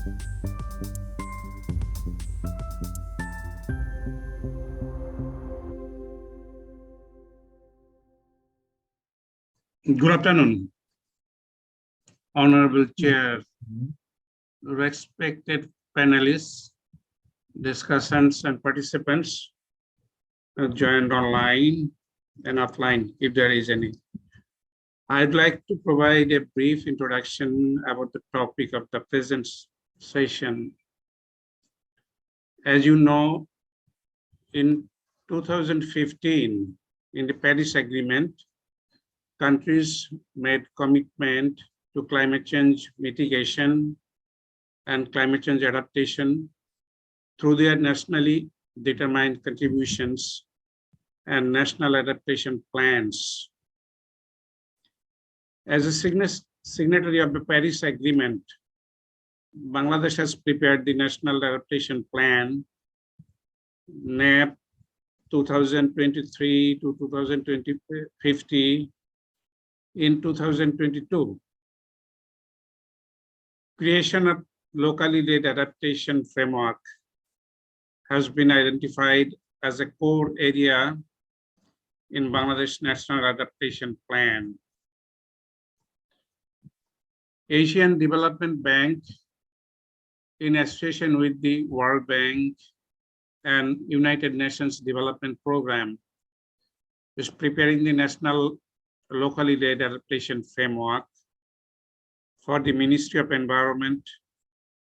Good afternoon, Honorable Chair, respected panelists, discussants, and participants joined online and offline, if there is any. I'd like to provide a brief introduction about the topic of the present session. As you know, in 2015, in the Paris Agreement, countries made commitment to climate change mitigation and climate change adaptation through their nationally determined contributions and national adaptation plans. As a signatory of the Paris Agreement, Bangladesh has prepared the National Adaptation Plan, NAP 2023 to 2050, in 2022. Creation of locally led adaptation framework has been identified as a core area in Bangladesh National Adaptation Plan. Asian Development Bank, in association with the World Bank and United Nations Development Program, is preparing the National Locally Led Adaptation Framework for the Ministry of Environment,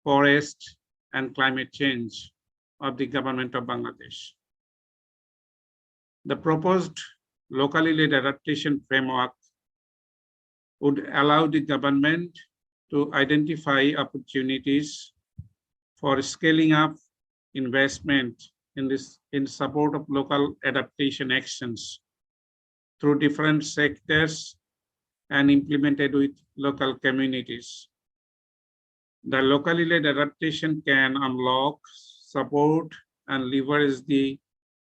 Forest, and Climate Change of the Government of Bangladesh. The proposed locally led adaptation framework would allow the government to identify opportunities for scaling up investment in support of local adaptation actions through different sectors and implemented with local communities. The locally led adaptation can unlock, support, and leverage the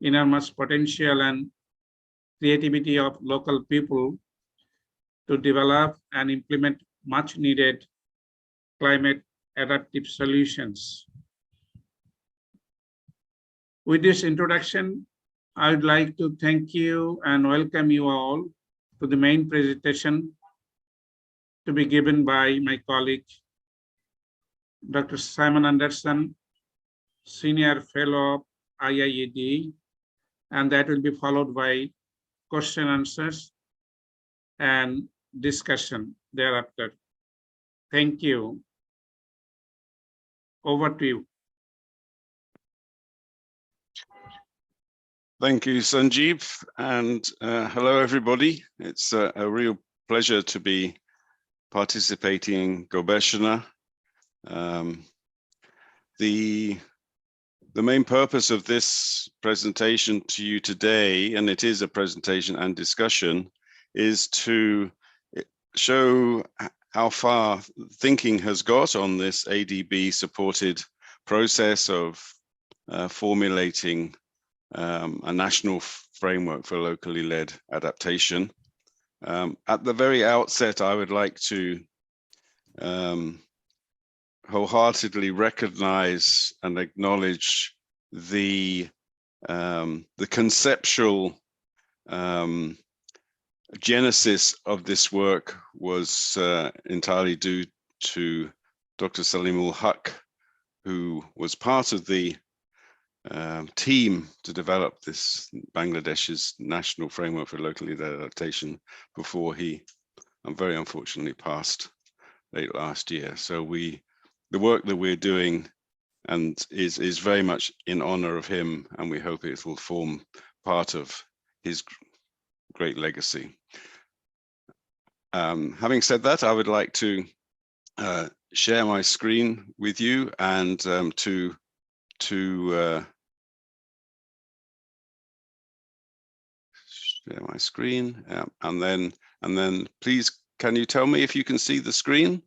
enormous potential and creativity of local people to develop and implement much needed climate adaptive solutions. With this introduction, I would like to thank you and welcome you all to the main presentation to be given by my colleague, Dr. Simon Anderson, Senior Fellow of IIED, and that will be followed by question answers and discussion thereafter. Thank you. Over to you. Thank you, Sanjeev, and hello, everybody. It's a real pleasure to be participating in Gobeshona. The main purpose of this presentation to you today, and it is a presentation and discussion, is to show how far thinking has got on this ADB-supported process of formulating a national framework for locally led adaptation. At the very outset, I would like to wholeheartedly recognize and acknowledge the conceptual genesis of this work was entirely due to Dr. Salimul Haq, who was part of the team to develop this Bangladesh's national framework for locally led adaptation before he very unfortunately passed late last year. So the work that we're doing and is very much in honor of him, and we hope it will form part of his great legacy. Having said that, I would like to share my screen with you and to share my screen, and then please, can you tell me if you can see the screen?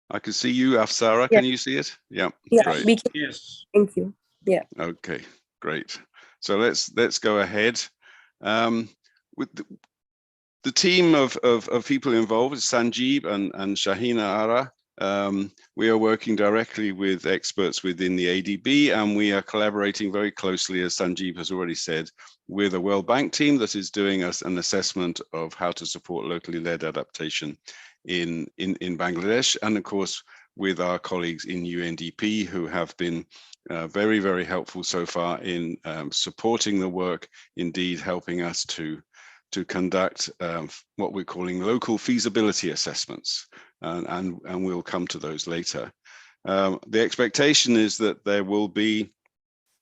I can see you, Afsara. Yeah. Can you see it? Yeah. Yeah, Great. we can. Yes. Thank you. Yeah. Okay, great. So let's go ahead. With the team of people involved, Sanjeev and Shahina Ara, We are working directly with experts within the ADB, and we are collaborating very closely, as Sanjeev has already said, with a World Bank team that is doing us an assessment of how to support locally led adaptation in Bangladesh, and of course with our colleagues in UNDP, who have been very, very helpful so far in supporting the work, indeed helping us to conduct what we're calling local feasibility assessments, and we'll come to those later. The expectation is that there will be,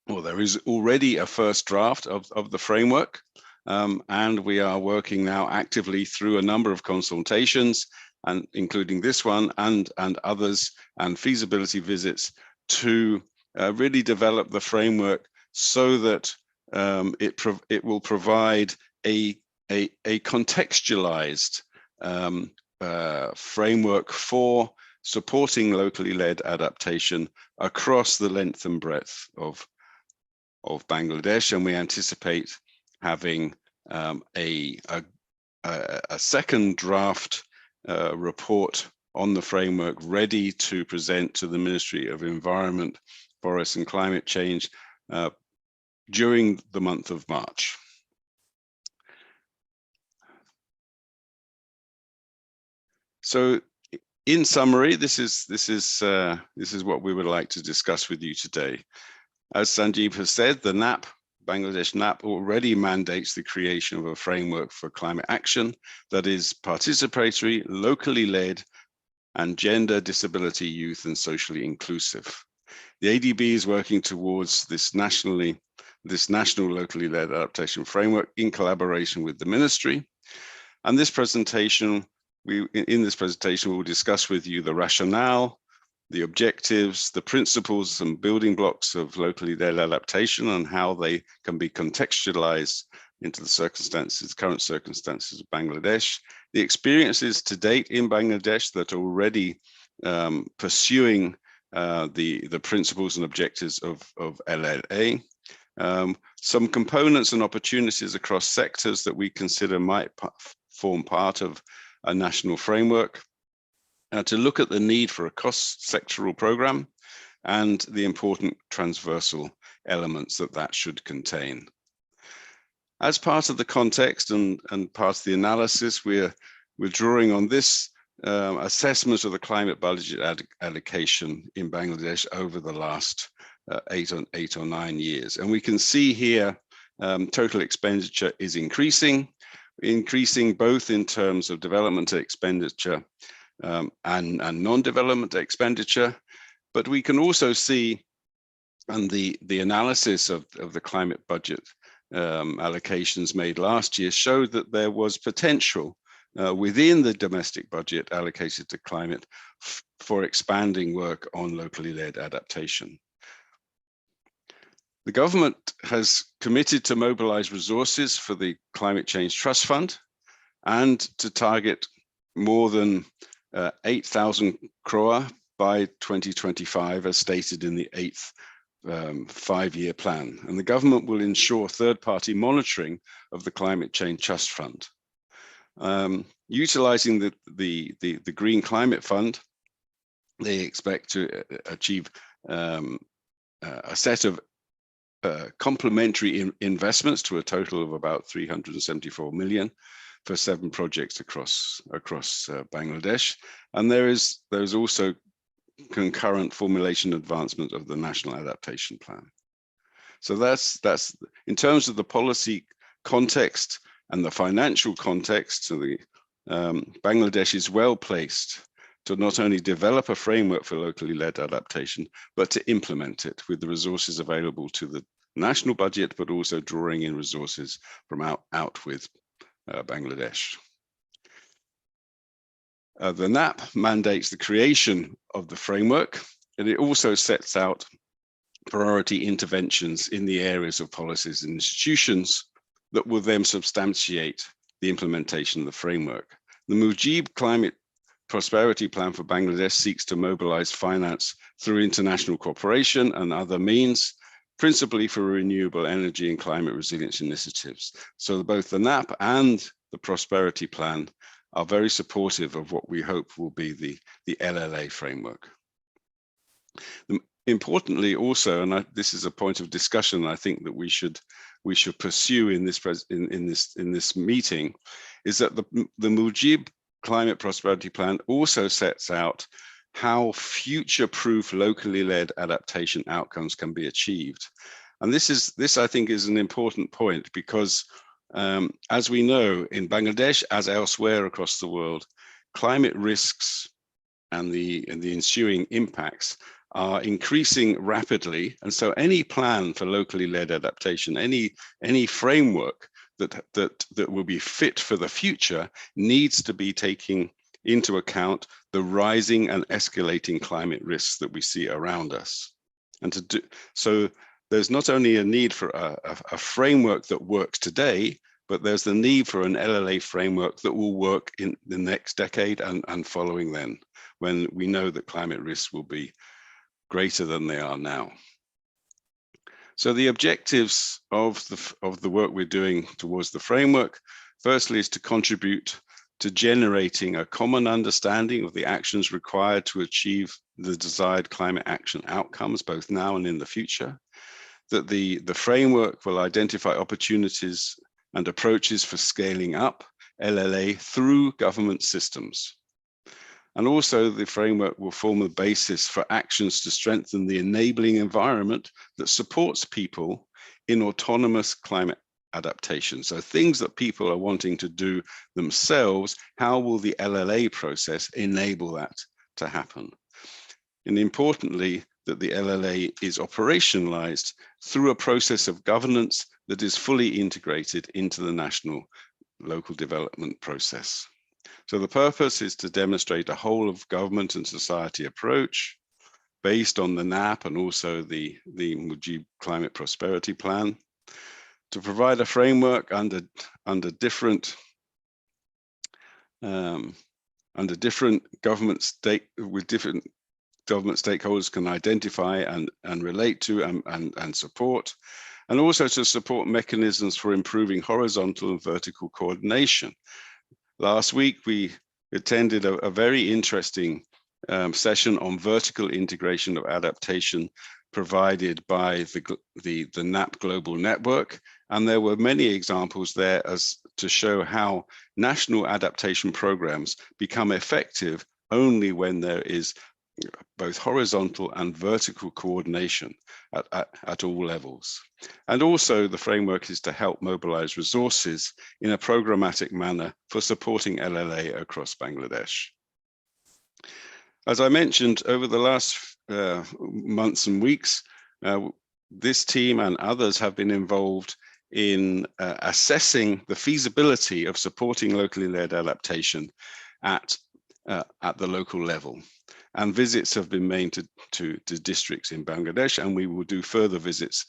or there is already a first draft of the framework, and we are working now actively through a number of consultations, and including this one and others, and feasibility visits to really develop the framework so that it will provide a contextualized framework for supporting locally led adaptation across the length and breadth of Bangladesh, and we anticipate having a second draft report on the framework ready to present to the Ministry of Environment, Forests and Climate Change during the month of March. So, in summary, this is what we would like to discuss with you today. As Sanjeev has said, the NAP, Bangladesh NAP, already mandates the creation of a framework for climate action that is participatory, locally led, and gender, disability, youth, and socially inclusive. The ADB is working towards this national locally led adaptation framework in collaboration with the ministry. And this presentation, in this presentation, we'll discuss with you the rationale, the objectives, the principles and building blocks of locally led adaptation, and how they can be contextualized into the current circumstances of Bangladesh, the experiences to date in Bangladesh that are already pursuing the principles and objectives of LLA, some components and opportunities across sectors that we consider might form part of a national framework, to look at the need for a cross-sectoral program and the important transversal elements that should contain. As part of the context and part of the analysis, we're drawing on this assessment of the climate budget allocation in Bangladesh over the last 8 or 9 years. And we can see here total expenditure is increasing both in terms of development expenditure and non-development expenditure. But we can also see, and the analysis of the climate budget allocations made last year showed that there was potential within the domestic budget allocated to climate for expanding work on locally led adaptation. The government has committed to mobilize resources for the Climate Change Trust Fund and to target more than 8,000 crore by 2025, as stated in the 8th five-year plan. And the government will ensure third-party monitoring of the Climate Change Trust Fund. Utilizing the Green Climate Fund, they expect to achieve a set of complementary investments to a total of about 374 million for 7 projects across Bangladesh. And there is also concurrent formulation advancement of the National Adaptation Plan. So that's in terms of the policy context and the financial context. So Bangladesh is well placed to not only develop a framework for locally led adaptation, but to implement it with the resources available to the national budget, but also drawing in resources from out with Bangladesh. The NAP mandates the creation of the framework, and it also sets out priority interventions in the areas of policies and institutions that will then substantiate the implementation of the framework. The Mujib Climate Prosperity Plan for Bangladesh seeks to mobilize finance through international cooperation and other means, principally for renewable energy and climate resilience initiatives. So both the NAP and the Prosperity Plan are very supportive of what we hope will be the LLA framework. Importantly also, and this is a point of discussion I think that we should pursue in this meeting, is that the Mujib Climate Prosperity Plan also sets out how future-proof locally led adaptation outcomes can be achieved. And this I think is an important point, because as we know, in Bangladesh, as elsewhere across the world, climate risks and the ensuing impacts are increasing rapidly. And so any plan for locally led adaptation, any framework that will be fit for the future needs to be taking into account the rising and escalating climate risks that we see around us. And to do so, there's not only a need for a framework that works today, but there's the need for an LLA framework that will work in the next decade and following then, when we know that climate risks will be greater than they are now. So the objectives of the work we're doing towards the framework, firstly, is to contribute to generating a common understanding of the actions required to achieve the desired climate action outcomes, both now and in the future. That the framework will identify opportunities and approaches for scaling up LLA through government systems. And also the framework will form the basis for actions to strengthen the enabling environment that supports people in autonomous climate adaptation. So things that people are wanting to do themselves, how will the LLA process enable that to happen? And importantly, that the LLA is operationalized through a process of governance that is fully integrated into the national local development process. So the purpose is to demonstrate a whole of government and society approach based on the NAP and also the Mujib Climate Prosperity Plan, to provide a framework under different government stakeholders can identify and relate to and support, and also to support mechanisms for improving horizontal and vertical coordination. Last week, we attended a very interesting session on vertical integration of adaptation provided by the NAP Global Network. And there were many examples there as to show how national adaptation programs become effective only when there is both horizontal and vertical coordination at all levels. And also the framework is to help mobilize resources in a programmatic manner for supporting LLA across Bangladesh. As I mentioned, over the last months and weeks, this team and others have been involved in assessing the feasibility of supporting locally led adaptation at the local level. And visits have been made to districts in Bangladesh, and we will do further visits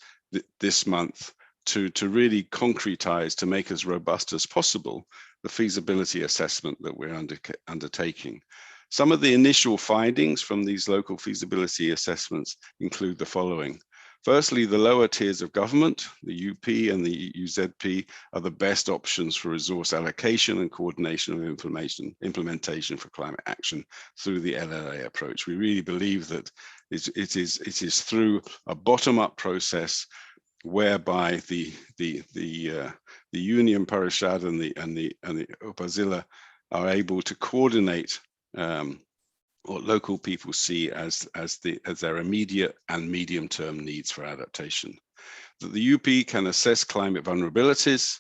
this month to really concretize, to make as robust as possible, the feasibility assessment that we're undertaking. Some of the initial findings from these local feasibility assessments include the following. Firstly, the lower tiers of government, the UP and the UZP, are the best options for resource allocation and coordination of implementation for climate action through the LLA approach. We really believe that it is through a bottom-up process whereby the Union Parishad and the Upazila are able to coordinate what local people see as their immediate and medium-term needs for adaptation. That the UP can assess climate vulnerabilities,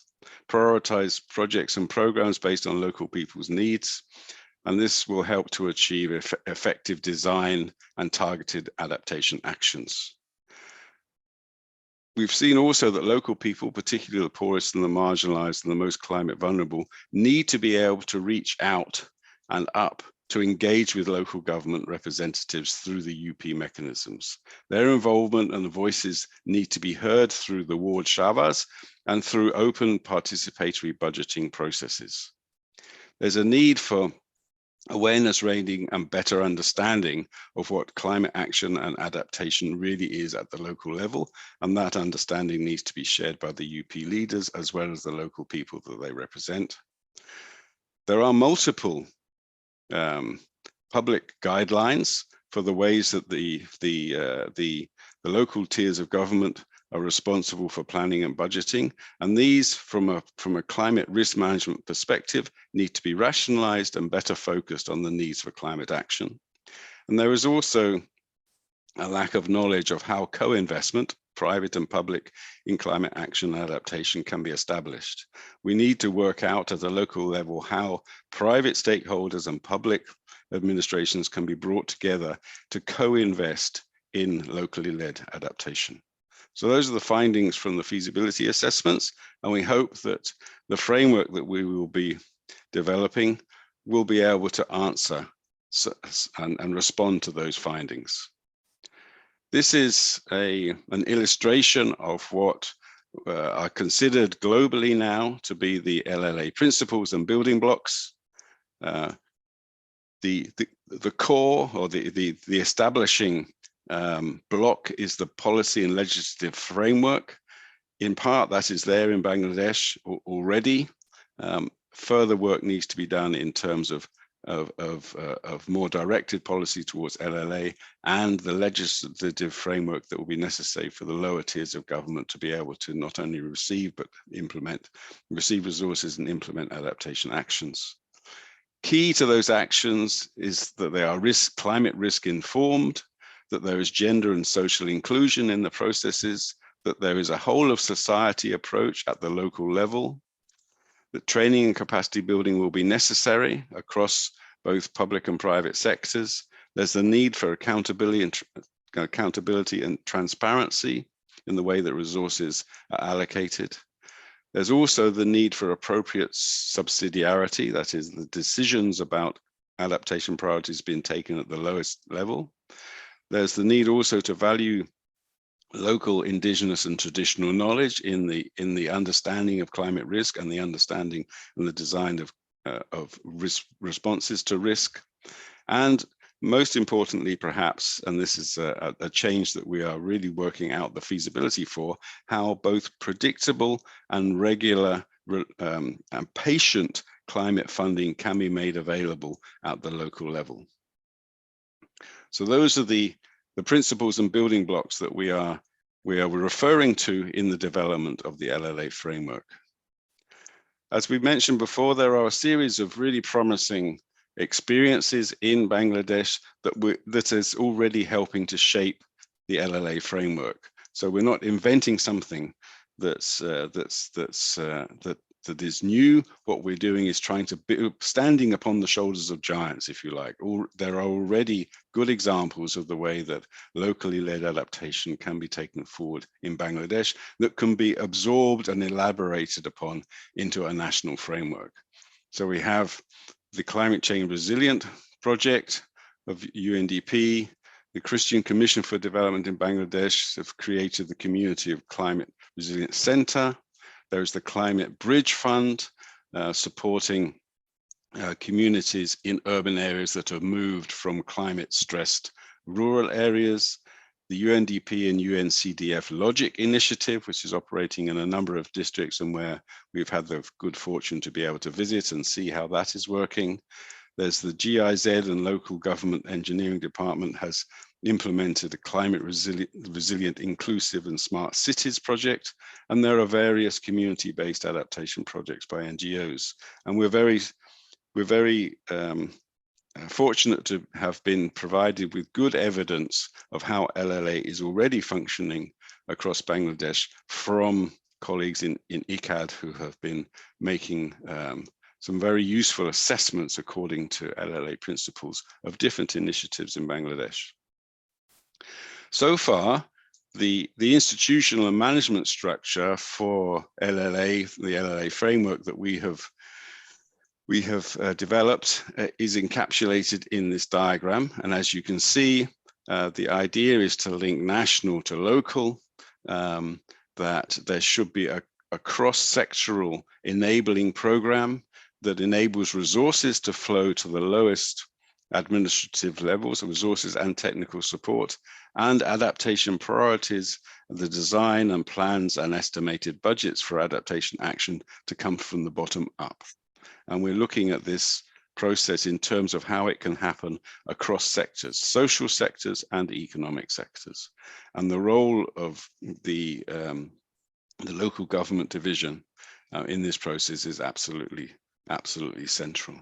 prioritize projects and programs based on local people's needs, and this will help to achieve effective design and targeted adaptation actions. We've seen also that local people, particularly the poorest and the marginalized and the most climate vulnerable, need to be able to reach out and up to engage with local government representatives through the UP mechanisms. Their involvement and the voices need to be heard through the ward shavas and through open participatory budgeting processes. There's a need for awareness raising and better understanding of what climate action and adaptation really is at the local level, and that understanding needs to be shared by the UP leaders as well as the local people that they represent. There are multiple public guidelines for the ways that the local tiers of government are responsible for planning and budgeting, and these, from a climate risk management perspective, need to be rationalized and better focused on the needs for climate action. And there is also a lack of knowledge of how co-investment, private and public, in climate action and adaptation can be established. We need to work out at a local level how private stakeholders and public administrations can be brought together to co-invest in locally led adaptation. So those are the findings from the feasibility assessments, and we hope that the framework that we will be developing will be able to answer and respond to those findings. This is an illustration of what are considered globally now to be the LLA principles and building blocks. The core, or the establishing block, is the policy and legislative framework. In part, that is there in Bangladesh already. Further work needs to be done in terms of more directed policy towards LLA and the legislative framework that will be necessary for the lower tiers of government to be able to not only receive but receive resources and implement adaptation actions. Key to those actions is that they are climate risk informed, that there is gender and social inclusion in the processes, that there is a whole of society approach at the local level, that training and capacity building will be necessary across both public and private sectors. There's the need for accountability and transparency in the way that resources are allocated. There's also the need for appropriate subsidiarity, that is, the decisions about adaptation priorities being taken at the lowest level. There's the need also to value local indigenous and traditional knowledge in the understanding of climate risk and the understanding and the design of risk responses to risk. And most importantly, perhaps, and this is a change that we are really working out the feasibility for, how both predictable and regular and patient climate funding can be made available at the local level. So those are the principles and building blocks that we are referring to in the development of the LLA framework. As we mentioned before, there are a series of really promising experiences in Bangladesh that is already helping to shape the LLA framework. So we're not inventing something that is new. What we're doing is trying to build, standing upon the shoulders of giants, if you like. There are already good examples of the way that locally led adaptation can be taken forward in Bangladesh that can be absorbed and elaborated upon into a national framework. So we have the Climate Change Resilient Project of UNDP, the Christian Commission for Development in Bangladesh have created the Community of Climate Resilience Center. There's the Climate Bridge Fund, supporting communities in urban areas that have moved from climate-stressed rural areas. The UNDP and UNCDF Logic Initiative, which is operating in a number of districts and where we've had the good fortune to be able to visit and see how that is working. There's the GIZ and Local Government Engineering Department has implemented a climate resilient, inclusive and smart cities project. And there are various community-based adaptation projects by NGOs. And we're very fortunate to have been provided with good evidence of how LLA is already functioning across Bangladesh from colleagues in ICAD who have been making some very useful assessments according to LLA principles of different initiatives in Bangladesh. So far, the institutional and management structure for LLA, the LLA framework that we have developed is encapsulated in this diagram. And as you can see, the idea is to link national to local, that there should be a cross-sectoral enabling program that enables resources to flow to the lowest administrative levels of resources and technical support, and adaptation priorities, the design and plans and estimated budgets for adaptation action to come from the bottom up. And we're looking at this process in terms of how it can happen across sectors, social sectors and economic sectors. And the role of the local government division in this process is absolutely central.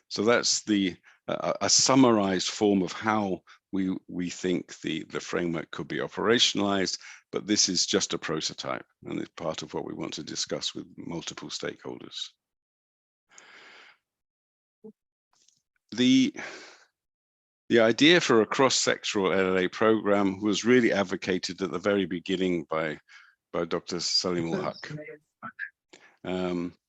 So that's a summarized form of how we think the framework could be operationalized, but this is just a prototype, and it's part of what we want to discuss with multiple stakeholders. The idea for a cross-sectoral LLA program was really advocated at the very beginning by Dr. Salim Ul-Haq.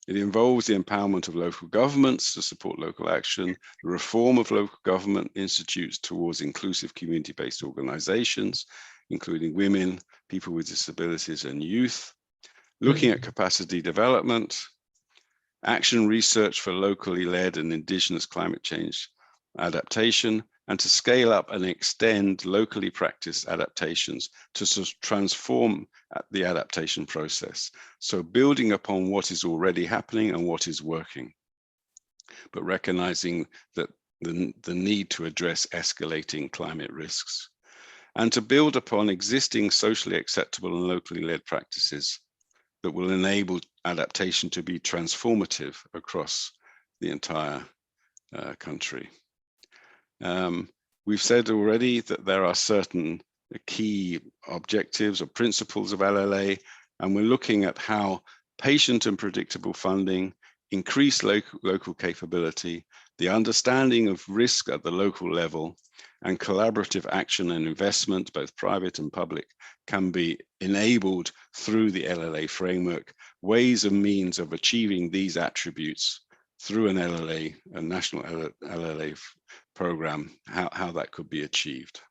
It involves the empowerment of local governments to support local action, the reform of local government institutes towards inclusive community-based organizations, including women, people with disabilities and youth, looking at capacity development, action research for locally led and indigenous climate change adaptation, and to scale up and extend locally practiced adaptations to transform the adaptation process. So building upon what is already happening and what is working, but recognizing that the need to address escalating climate risks, and to build upon existing socially acceptable and locally led practices that will enable adaptation to be transformative across the entire country. We've said already that there are certain key objectives or principles of LLA, and we're looking at how patient and predictable funding, increased local capability, the understanding of risk at the local level, and collaborative action and investment, both private and public, can be enabled through the LLA framework, ways and means of achieving these attributes through an LLA, a national LLA program, how that could be achieved.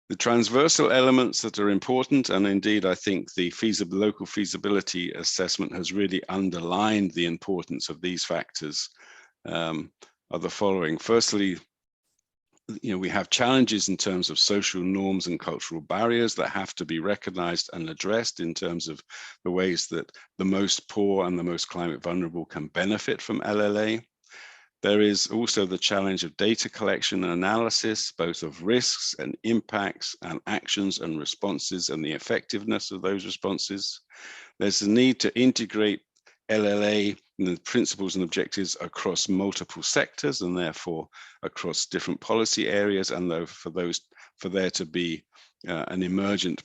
The transversal elements that are important, and indeed I think the local feasibility assessment has really underlined the importance of these factors, are the following. Firstly, we have challenges in terms of social norms and cultural barriers that have to be recognized and addressed in terms of the ways that the most poor and the most climate vulnerable can benefit from LLA. There is also the challenge of data collection and analysis, both of risks and impacts and actions and responses and the effectiveness of those responses. There's the need to integrate LLA and the principles and objectives across multiple sectors and therefore across different policy areas, and for there to be an emergent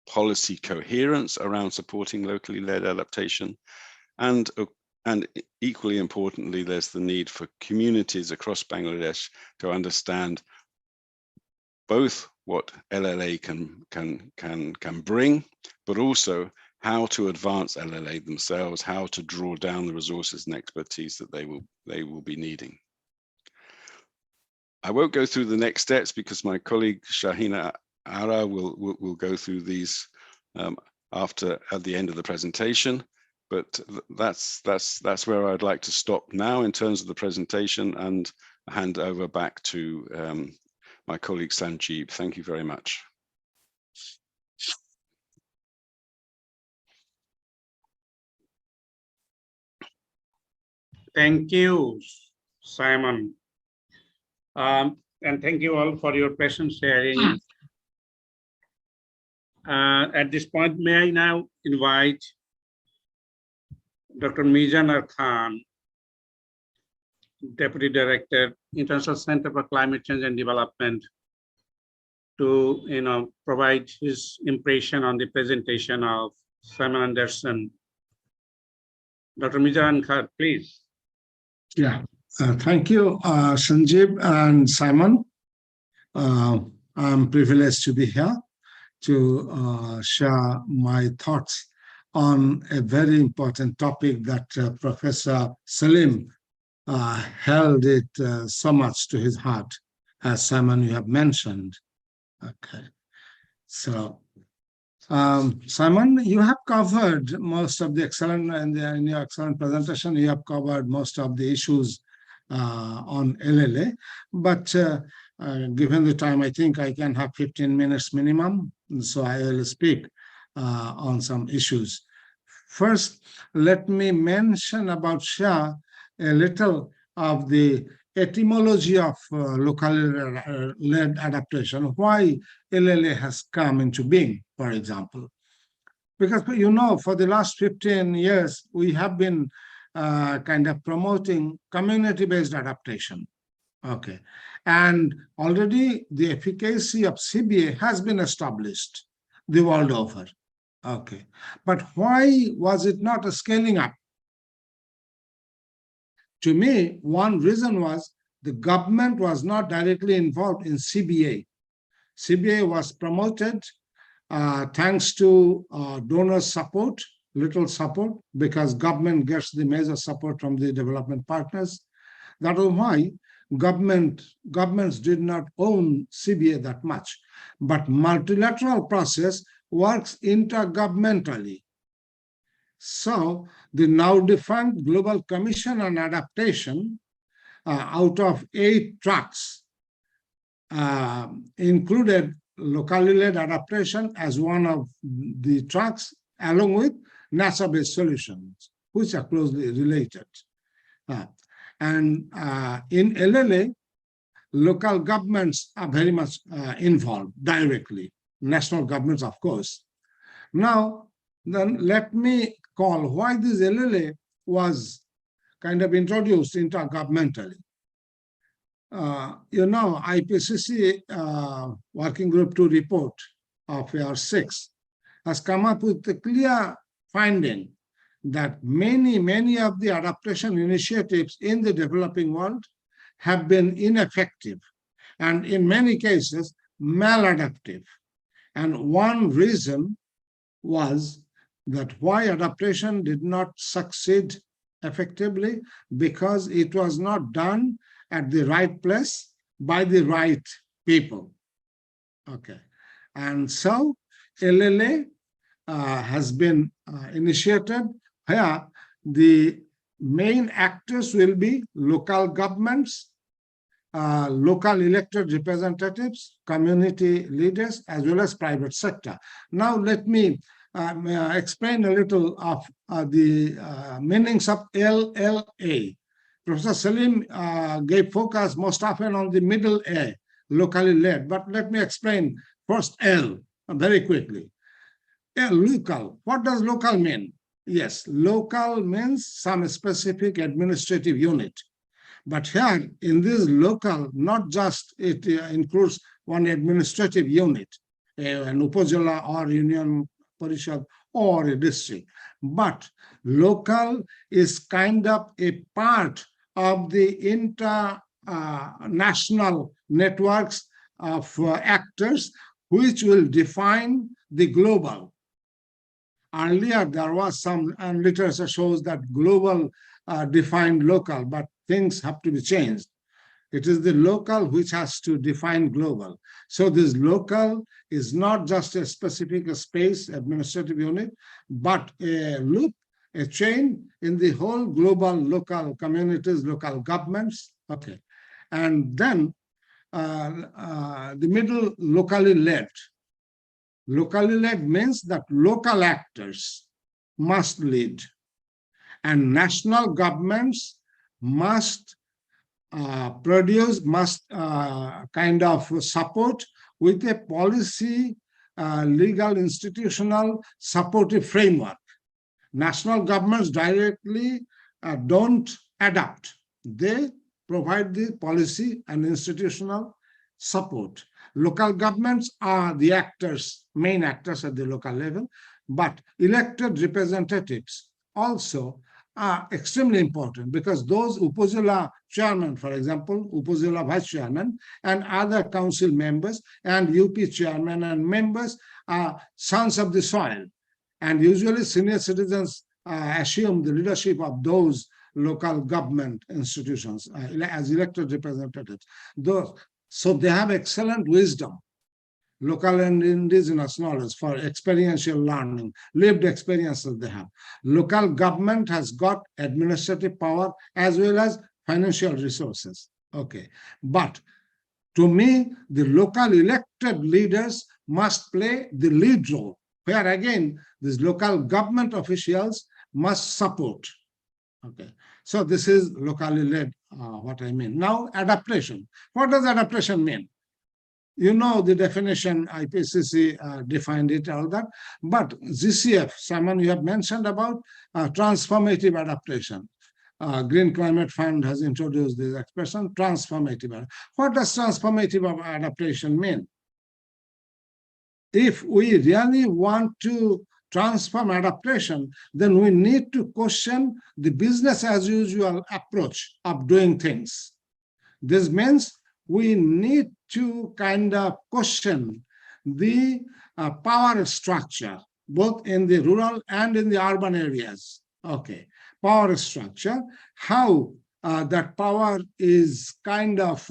policy coherence around supporting locally led adaptation. And equally importantly, there's the need for communities across Bangladesh to understand both what LLA can bring, but also how to advance LLA themselves, how to draw down the resources and expertise that they will be needing. I won't go through the next steps because my colleague Shahina Ara will go through these at the end of the presentation. But that's where I'd like to stop now in terms of the presentation and hand over back to my colleague Sanjeev. Thank you very much. Thank you, Simon. And thank you all for your patient sharing. At this point, may I now invite Dr. Mizanar Khan, Deputy Director, International Center for Climate Change and Development, to provide his impression on the presentation of Simon Anderson. Dr. Mizanar Khan, please. Yeah, thank you, Sanjeev and Simon. I'm privileged to be here to share my thoughts on a very important topic that Professor Salim held it so much to his heart, as Simon, you have mentioned. Okay, so Simon, you have covered most of the in your excellent presentation, you have covered most of the issues on LLA, but given the time, I think I can have 15 minutes minimum, so I will speak on some issues. First, let me mention about Shah a little of the etymology of locally led adaptation, why LLA has come into being, for example. Because, you know, for the last 15 years, we have been kind of promoting community-based adaptation. Okay. And already the efficacy of CBA has been established the world over. Okay. But why was it not a scaling up? To me, one reason was the government was not directly involved in CBA. CBA was promoted thanks to donor support, little support, because government gets the major support from the development partners. That was why governments did not own CBA that much. But multilateral process works intergovernmentally. So the now defunct Global Commission on Adaptation, out of 8 tracks, included locally led adaptation as one of the tracks, along with NASA-based solutions, which are closely related. And in LLA, local governments are very much involved directly, national governments, of course. Now, then let me call why this LLA was kind of introduced intergovernmentally. You know, IPCC Working Group 2 report of year 6 has come up with a clear finding that many of the adaptation initiatives in the developing world have been ineffective and in many cases maladaptive. And one reason was that why adaptation did not succeed effectively, because it was not done at the right place by the right people. Okay. And so LLA has been initiated. Here, the main actors will be local governments, local elected representatives, community leaders, as well as private sector. Now, let me explain a little of the meanings of LLA. Professor Salim gave focus most often on the middle A, locally led, but let me explain first L very quickly. Local, what does local mean? Yes, local means some specific administrative unit. But here in this local, not just it includes one administrative unit, an Upazila or union parishad or a district, but local is kind of a part of the international networks of actors which will define the global. Earlier, there was some, and literature shows that global defined local, but things have to be changed. It is the local which has to define global. So this local is not just a specific space, administrative unit, but a loop, a chain in the whole global local communities, local governments. Okay. And then the middle, locally led. Locally led means that local actors must lead, and national governments must kind of support with a policy, legal, institutional, supportive framework. National governments directly don't adapt. They provide the policy and institutional support. Local governments are the actors, main actors at the local level, but elected representatives also are extremely important, because those Upazila chairman, for example, Upazila vice chairman, and other council members and UP chairman and members are sons of the soil. And usually senior citizens assume the leadership of those local government institutions as elected representatives. So they have excellent wisdom, local and indigenous knowledge for experiential learning, lived experiences they have. Local government has got administrative power as well as financial resources. Okay. But to me, the local elected leaders must play the lead role. where again, these local government officials must support. Okay, so this is locally led, what I mean. Now, adaptation. What does adaptation mean? You know the definition, IPCC defined it, all that. But GCF, Simon, you have mentioned about transformative adaptation. Green Climate Fund has introduced this expression, transformative. What does transformative adaptation mean? If we really want to transform adaptation, then we need to question the business as usual approach of doing things. This means we need to kind of question the power structure, both in the rural and in the urban areas. Okay, power structure, how that power is kind of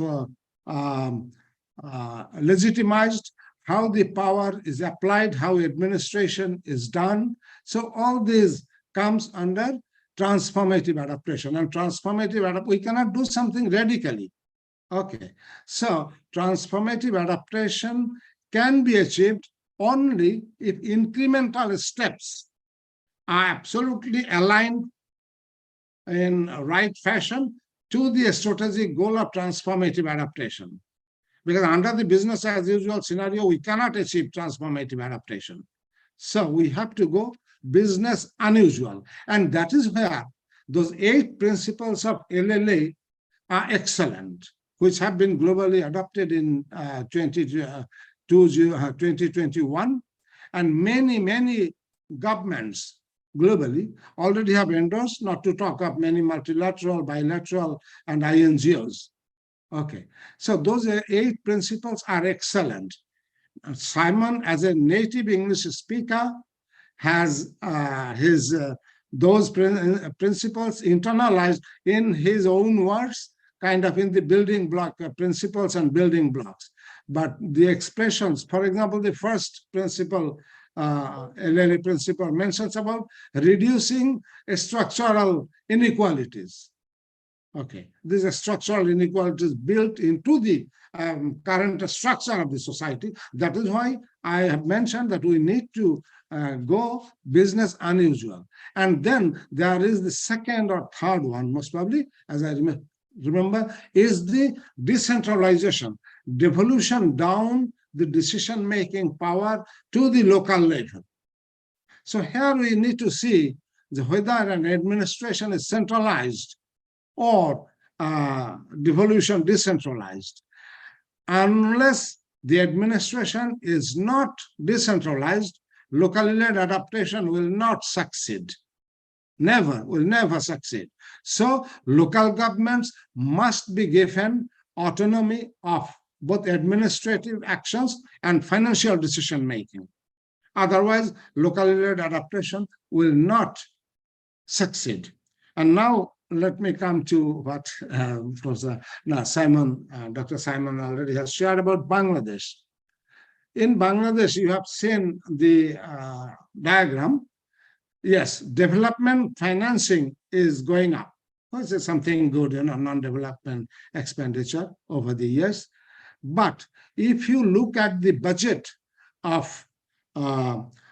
legitimized, how the power is applied, how administration is done. So all this comes under transformative adaptation. And transformative, we cannot do something radically. Okay, so transformative adaptation can be achieved only if incremental steps are absolutely aligned in right fashion to the strategic goal of transformative adaptation. Because under the business as usual scenario, we cannot achieve transformative adaptation. So we have to go business unusual. And that is where those 8 principles of LLA are excellent, which have been globally adopted in 2021. And many governments globally already have endorsed, not to talk of many multilateral, bilateral, and INGOs. Okay, so those 8 principles are excellent. Simon, as a native English speaker, has those principles internalized in his own words, kind of in the building block principles and building blocks. But the expressions, for example, the first principle, LLA principle, mentions about reducing structural inequalities. Okay, these are structural inequalities built into the current structure of the society. That is why I have mentioned that we need to go business unusual. And then there is the second or third one, most probably, as I remember, is the decentralization, devolution down the decision-making power to the local level. So here we need to see whether an administration is centralized or devolution decentralized. Unless the administration is not decentralized, locally led adaptation will not succeed. Will never succeed. So local governments must be given autonomy of both administrative actions and financial decision making. Otherwise, locally led adaptation will not succeed. And now let me come to what Dr. Simon already has shared about Bangladesh. In Bangladesh, you have seen the diagram. Yes, development financing is going up. This is something good, non-development expenditure over the years. But if you look at the budget of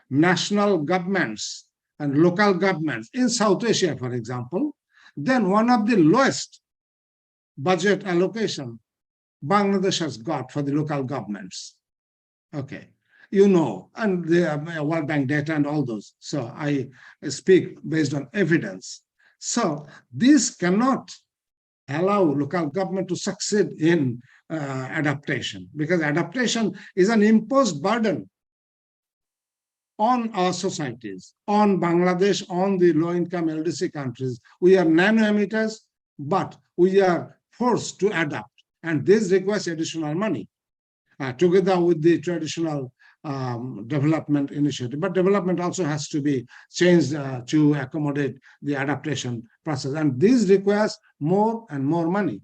national governments and local governments in South Asia, for example, then one of the lowest budget allocation Bangladesh has got for the local governments. Okay, and the World Bank data and all those. So I speak based on evidence. So this cannot allow local government to succeed in adaptation, because adaptation is an imposed burden on our societies, on Bangladesh, on the low-income LDC countries. We are nano emitters, but we are forced to adapt. And this requires additional money, together with the traditional development initiative. But development also has to be changed to accommodate the adaptation process. And this requires more and more money.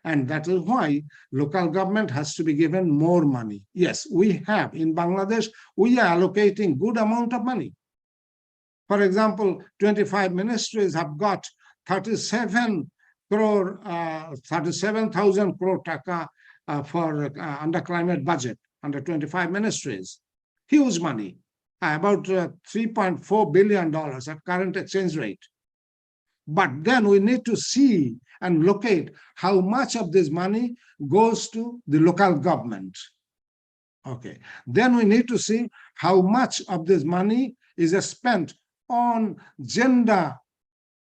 And that is why local government has to be given more money. Yes, we have in Bangladesh, we are allocating good amount of money. For example, 25 ministries have got 37,000 crore taka for under climate budget, under 25 ministries. Huge money. about $3.4 billion at current exchange rate. But then we need to see and locate how much of this money goes to the local government. Okay. Then we need to see how much of this money is spent on gender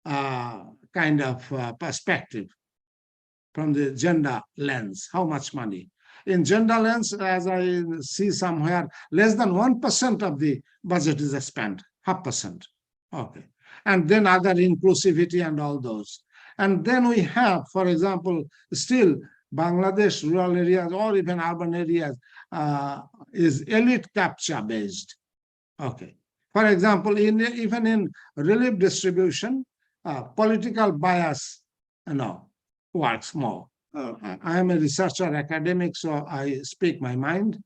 kind of perspective, from the gender lens, how much money. In gender lens, as I see somewhere, less than 1% of the budget is spent, 0.5%. Okay. And then other inclusivity and all those. And then we have, for example, still Bangladesh rural areas or even urban areas is elite capture based. Okay. For example, even in relief distribution, political bias, works more. I am a researcher, academic, so I speak my mind.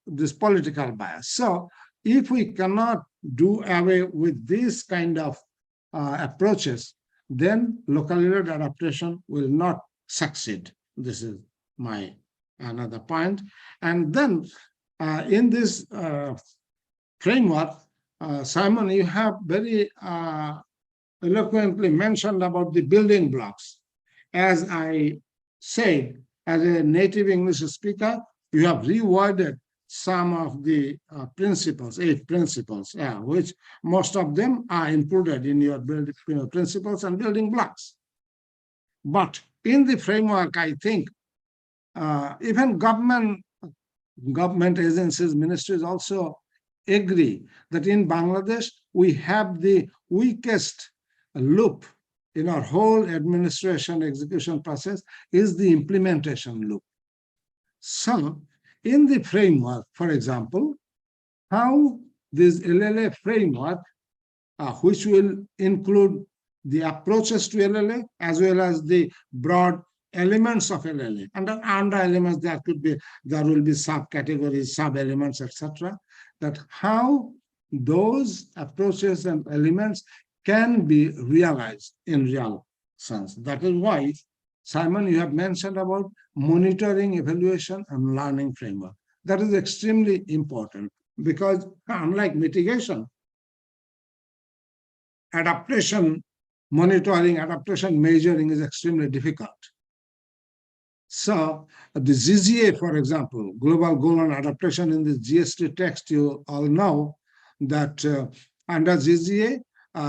This political bias. So if we cannot do away with this kind of approaches, then local-led adaptation will not succeed. This is my another point. And then in this framework, Simon, you have very eloquently mentioned about the building blocks. As I said, as a native English speaker, you have reworded some of the principles, 8 principles, which most of them are included in your principles and building blocks. But in the framework, I think even government agencies, ministries also agree that in Bangladesh, we have the weakest loop in our whole administration execution process is the implementation loop. So in the framework, for example, how this LLA framework, which will include the approaches to LLA as well as the broad elements of LLA. And under elements, there will be subcategories, sub-elements, etc. That how those approaches and elements can be realized in real sense. That is why, Simon, you have mentioned about monitoring, evaluation, and learning framework. That is extremely important because unlike mitigation, adaptation, monitoring, adaptation, measuring is extremely difficult. So the GGA, for example, Global Goal on Adaptation in the GST text, you all know that under GGA,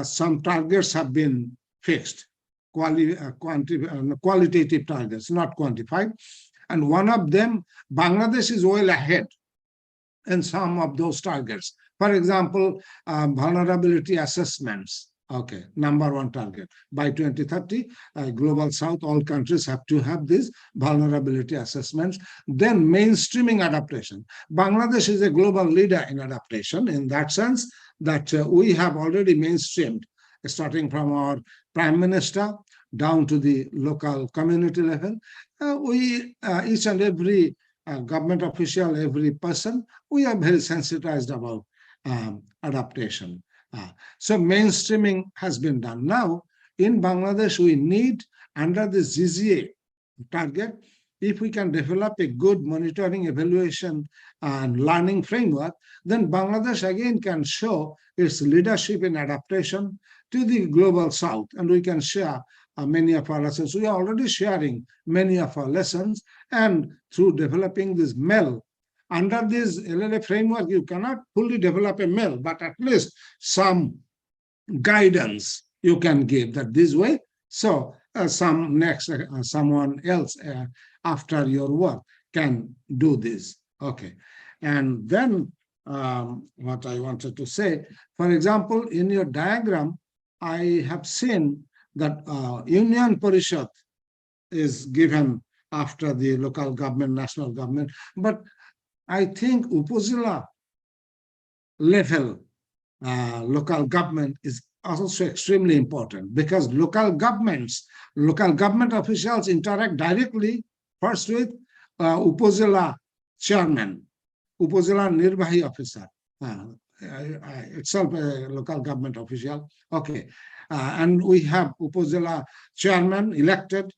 some targets have been fixed, qualitative targets, not quantified. And one of them, Bangladesh is well ahead in some of those targets. For example, vulnerability assessments. Okay, #1 target. By 2030, Global South, all countries have to have these vulnerability assessments. Then mainstreaming adaptation. Bangladesh is a global leader in adaptation in that sense that we have already mainstreamed, starting from our Prime Minister down to the local community level. Each and every government official, every person, we are very sensitized about adaptation. So mainstreaming has been done. Now, in Bangladesh, we need, under the GGA target, if we can develop a good monitoring, evaluation, and learning framework, then Bangladesh again can show its leadership in adaptation to the Global South, and we can share many of our lessons. We are already sharing many of our lessons, and through developing this MEL, under this LLA framework, you cannot fully develop a MEL, but at least some guidance you can give that this way. So someone else after your work can do this. Okay. And then what I wanted to say, for example, in your diagram, I have seen that Union Parishad is given after the local government, national government, but I think Upazila level local government is also extremely important because local government officials interact directly first with Upazila chairman, Upazila Nirbahi officer, itself a local government official. Okay, and we have Upazila chairman elected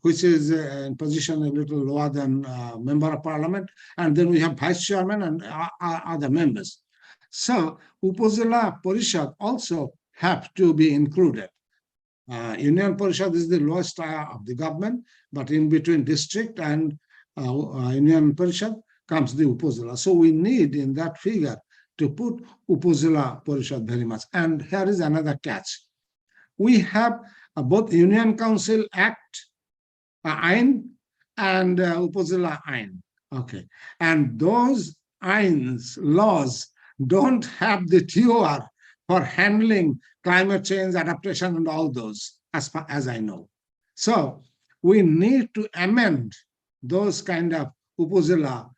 which is in position a little lower than member of parliament. And then we have vice chairman and other members. So Upazila Parishad also have to be included. Union Parishad is the lowest tier of the government, but in between district and Union Parishad comes the Upazila. So we need in that figure to put Upazila Parishad very much. And here is another catch. We have both Union Council Act, Ain, and Upazila Ain. Okay. And those Ains, laws, don't have the TOR for handling climate change, adaptation, and all those, as far as I know. So we need to amend those kind of Upazila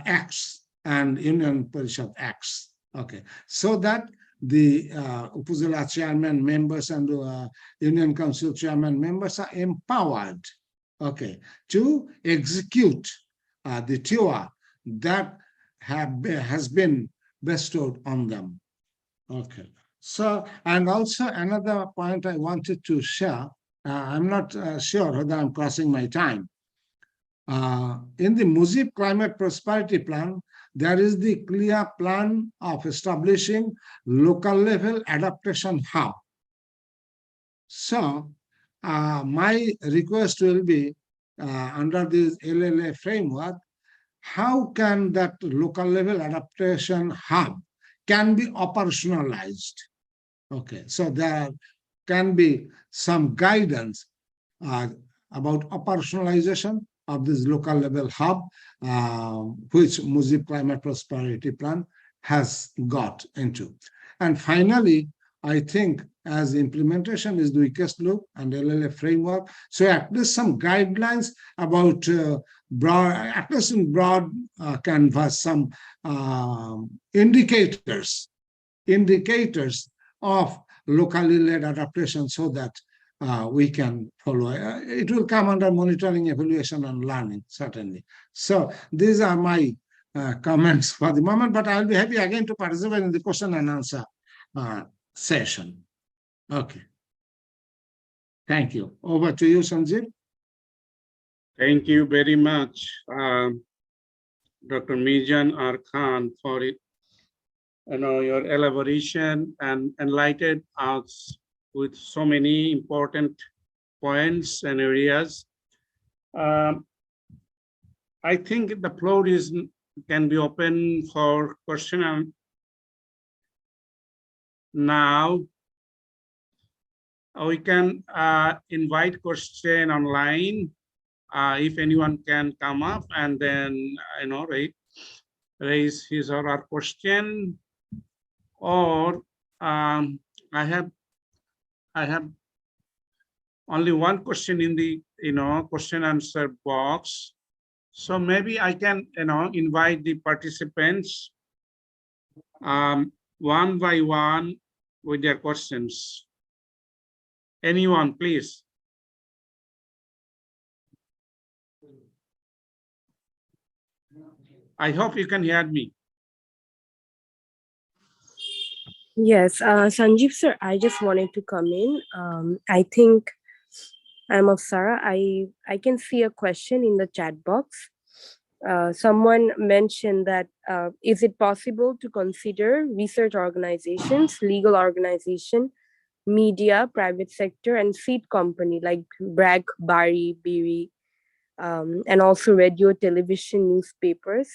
acts and Union Parishad acts. Okay, so that the Upazila chairman members and Union Council chairman members are empowered, okay, to execute the TOR that has been bestowed on them. Okay, so, and also another point I wanted to share, I'm not sure whether I'm crossing my time. In the Mujib Climate Prosperity Plan, there is the clear plan of establishing local level adaptation hub. So my request will be under this LLA framework, how can that local level adaptation hub can be operationalized? Okay, so there can be some guidance about operationalization of this local level hub, which Mujib Climate Prosperity Plan has got into. And finally, I think as implementation is the weakest loop and LLA framework, so at least some guidelines about broad, at least in broad canvas, some indicators of locally led adaptation so that we can follow. It will come under monitoring, evaluation, and learning, certainly. So these are my comments for the moment, but I'll be happy again to participate in the question and answer session. Okay. Thank you. Over to you, Sanjeev. Thank you very much, Dr. Mijan R. Khan, for it. Your elaboration and enlightened us with so many important points and areas. I think the floor can be open for question now. We can invite question online if anyone can come up and then raise his or her question. Or I have only one question in the question answer box. So maybe I can invite the participants one by one with their questions. Anyone, please. I hope you can hear me. Yes, Sanjeev sir, I just wanted to come in. I think I'm of Sarah. I can see a question in the chat box. Someone mentioned that is it possible to consider research organizations, legal organization, media, private sector, and seed company like Bragg, Bari, Biri, and also radio, television, newspapers,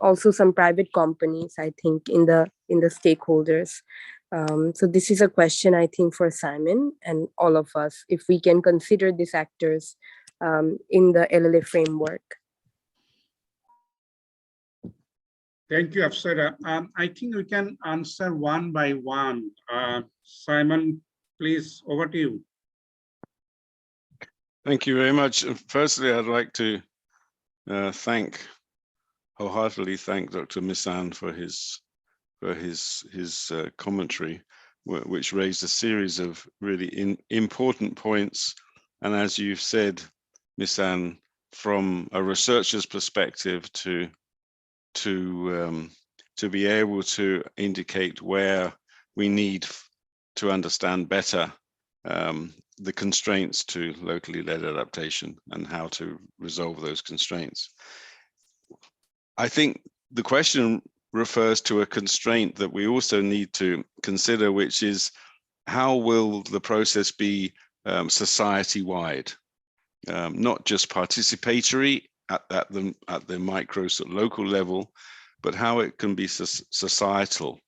also some private companies, I think, in the stakeholders. So this is a question, I think, for Simon and all of us, if we can consider these actors in the LLA framework. Thank you, Apsara. I think we can answer one by one. Simon, please, over to you. Thank you very much. Firstly, I'd like to wholeheartedly thank Dr. Misan for his commentary, which raised a series of really important points. And as you've said, Misan, from a researcher's perspective, to be able to indicate where we need to understand better the constraints to locally led adaptation and how to resolve those constraints. I think the question refers to a constraint that we also need to consider, which is how will the process be society-wide, not just participatory at the micro local level, but how it can be societal.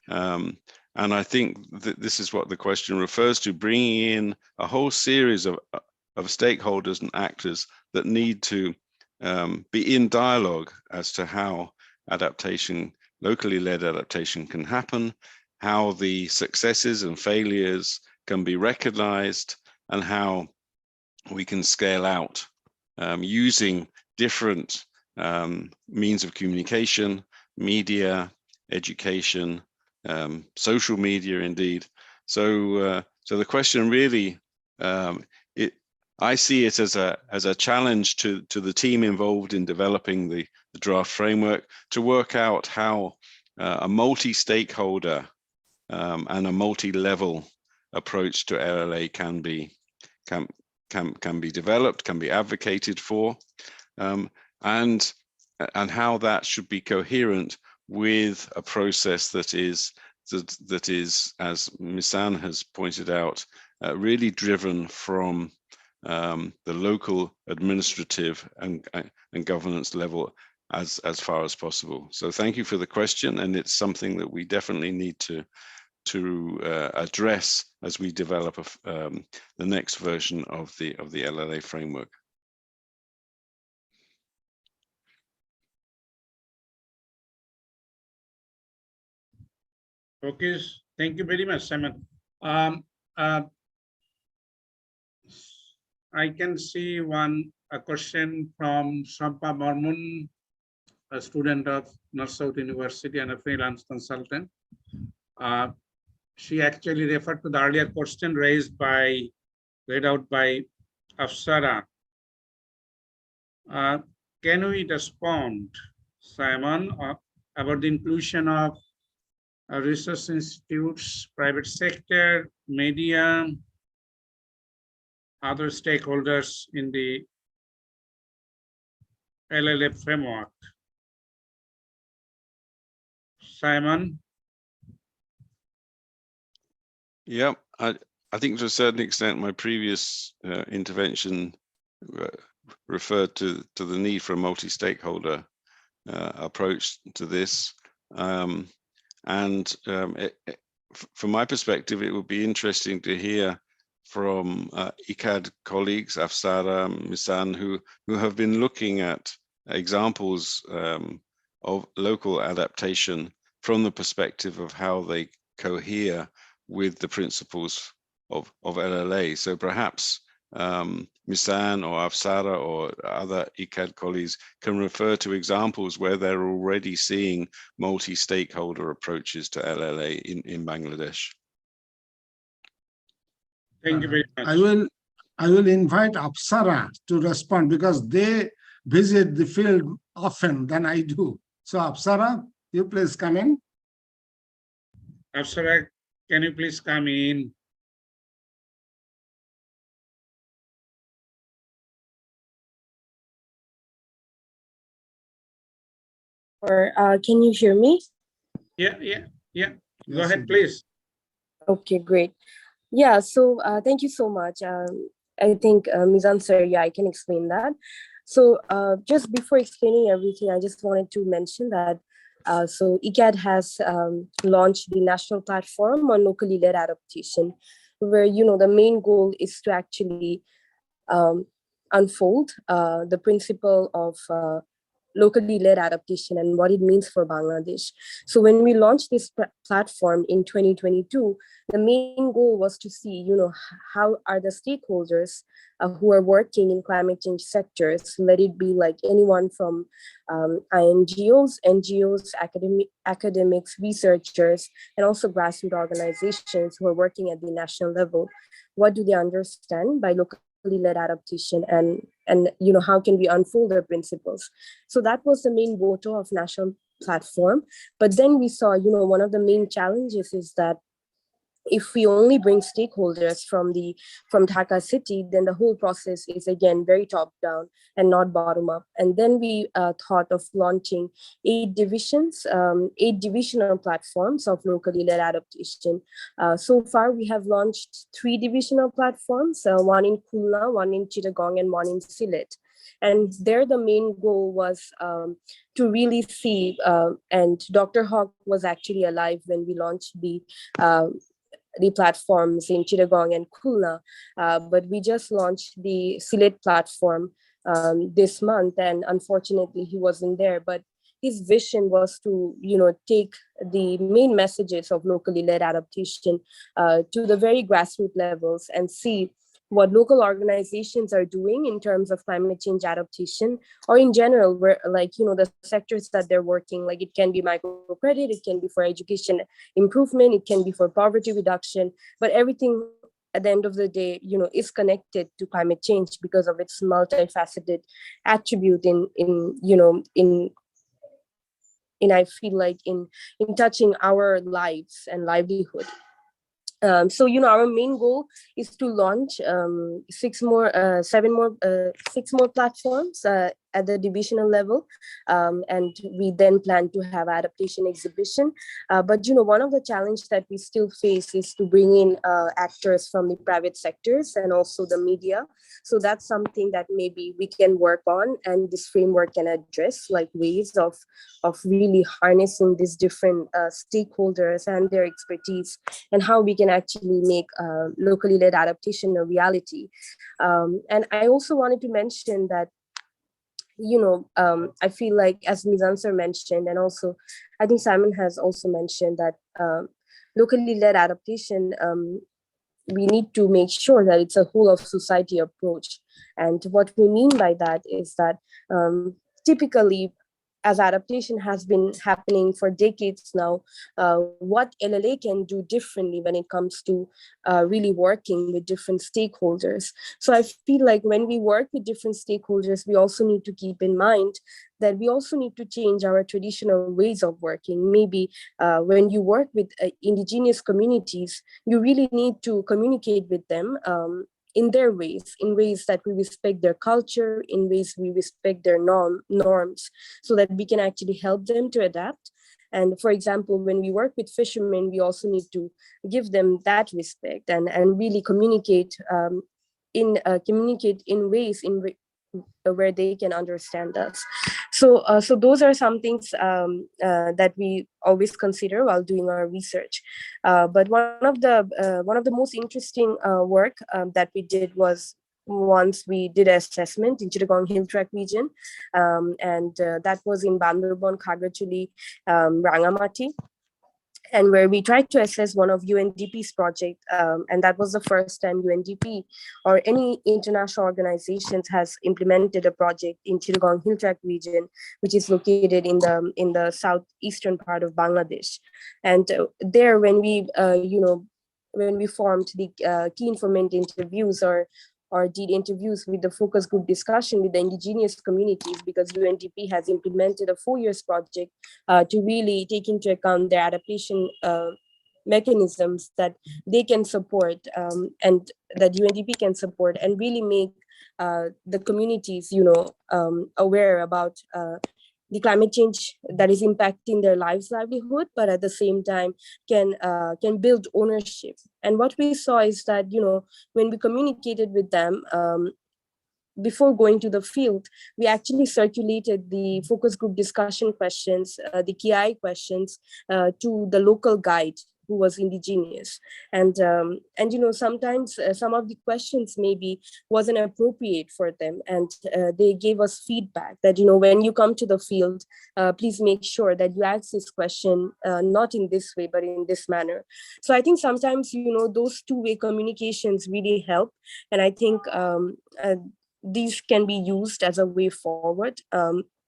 And I think that this is what the question refers to, bringing in a whole series of stakeholders and actors that need to be in dialogue as to how adaptation, locally led adaptation can happen, how the successes and failures can be recognized, and how we can scale out using different means of communication, media, education, social media indeed. So the question really, I see it as a challenge to the team involved in developing the draft framework to work out how a multi-stakeholder and a multi-level approach to LLA can be developed, can be advocated for, and how that should be coherent with a process that is, as Misan has pointed out, really driven from the local administrative and governance level as far as possible. So thank you for the question, and it's something that we definitely need to address as we develop the next version of the LLA framework. Okay, thank you very much, Simon. I can see a question from Sampa Mormon, a student of North South University and a freelance consultant. She actually referred to the earlier question read out by Afsara. Can we respond, Simon, about the inclusion of research institutes, private sector, media, other stakeholders in the LLA framework? Simon? Yeah, I think to a certain extent my previous intervention referred to the need for a multi-stakeholder approach to this. From my perspective, it would be interesting to hear from ICAD colleagues, Afsara, Misan, who have been looking at examples of local adaptation from the perspective of how they cohere with the principles of LLA. So perhaps Misan or Afsara or other ICAD colleagues can refer to examples where they're already seeing multi-stakeholder approaches to LLA in Bangladesh. Thank you very much. I will invite Apsara to respond because they visit the field often than I do. So Apsara, you please come in. Apsara, can you please come in? Or can you hear me? Yeah. Go Yes, ahead, please. Okay, great. Yeah, so thank you so much. I think Mizan sir, yeah, I can explain that. So just before explaining everything, I just wanted to mention that so ICAD has launched the national platform on locally led adaptation, where the main goal is to actually unfold the principle of locally led adaptation and what it means for Bangladesh. So when we launched this platform in 2022, the main goal was to see, how are the stakeholders who are working in climate change sectors, let it be like anyone from INGOs, NGOs, academics, researchers, and also grassroots organizations who are working at the national level. What do they understand by locally led adaptation, and how can we unfold their principles? So that was the main motto of national platform. But then we saw, one of the main challenges is that if we only bring stakeholders from Dhaka city, then the whole process is again very top down and not bottom up. And then we thought of launching 8 divisions, 8 divisional platforms of locally led adaptation. So far, we have launched 3 divisional platforms, one in Khulna, one in Chittagong, and one in Sylhet. And there, the main goal was to really see, and Dr. Hawk was actually alive when we launched the platforms in Chittagong and Khulna, but we just launched the Sylhet platform this month, and unfortunately he wasn't there. But his vision was to, take the main messages of locally led adaptation to the very grassroots levels and see what local organizations are doing in terms of climate change adaptation, or in general, where, like, the sectors that they're working, like it can be microcredit, it can be for education improvement, it can be for poverty reduction, but everything at the end of the day, is connected to climate change because of its multifaceted attribute in I feel like in touching our lives and livelihood. So our main goal is to launch 6 more platforms at the divisional level, and we then plan to have adaptation exhibition. But one of the challenges that we still face is to bring in actors from the private sectors and also the media. So that's something that maybe we can work on, and this framework can address, like, ways of really harnessing these different stakeholders and their expertise, and how we can actually make locally led adaptation a reality. And I also wanted to mention that, I feel like, as Ms. Ansar mentioned, and also I think Simon has also mentioned, that locally led adaptation, we need to make sure that it's a whole of society approach. And what we mean by that is that typically, as adaptation has been happening for decades now, what LLA can do differently when it comes to really working with different stakeholders. So I feel like when we work with different stakeholders, we also need to keep in mind that we also need to change our traditional ways of working. Maybe when you work with indigenous communities, you really need to communicate with them in their ways, in ways that we respect their culture, in ways we respect their norms, so that we can actually help them to adapt. And for example, when we work with fishermen, we also need to give them that respect and really communicate in ways where they can understand us. So those are some things that we always consider while doing our research. But one of the most interesting work that we did was, once we did an assessment in Chittagong Hill Track region, and that was in Bandarban, Khagrachuli, Rangamati, and where we tried to assess one of UNDP's project, and that was the first time UNDP or any international organizations has implemented a project in Chittagong Hill Track region, which is located in the southeastern part of Bangladesh. And there, when we formed the key informant interviews, or did interviews with the focus group discussion with the indigenous communities, because UNDP has implemented a 4 years project to really take into account their adaptation mechanisms that they can support, and that UNDP can support, and really make the communities, aware about the climate change that is impacting their livelihood, but at the same time can build ownership. And what we saw is that, when we communicated with them, before going to the field, we actually circulated the focus group discussion questions, the KI questions, to the local guide who was indigenous. And sometimes some of the questions maybe wasn't appropriate for them, and they gave us feedback that, when you come to the field, please make sure that you ask this question not in this way but in this manner. So I think sometimes, those two-way communications really help, and I think these can be used as a way forward,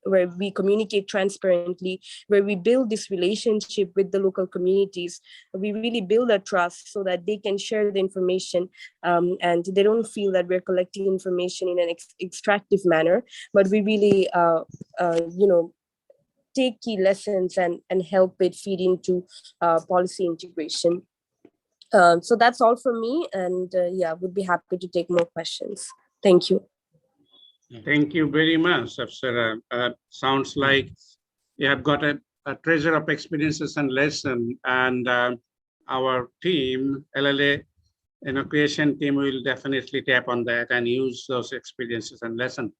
where we communicate transparently, where we build this relationship with the local communities. We really build a trust so that they can share the information, and they don't feel that we're collecting information in an extractive manner, but we really, take key lessons and help it feed into policy integration. So that's all from me, and yeah, would be happy to take more questions. Thank you. Thank you very much, Apsara. Sounds like you have got a treasure of experiences and lesson, and our team, LLA, creation team, will definitely tap on that and use those experiences and lessons.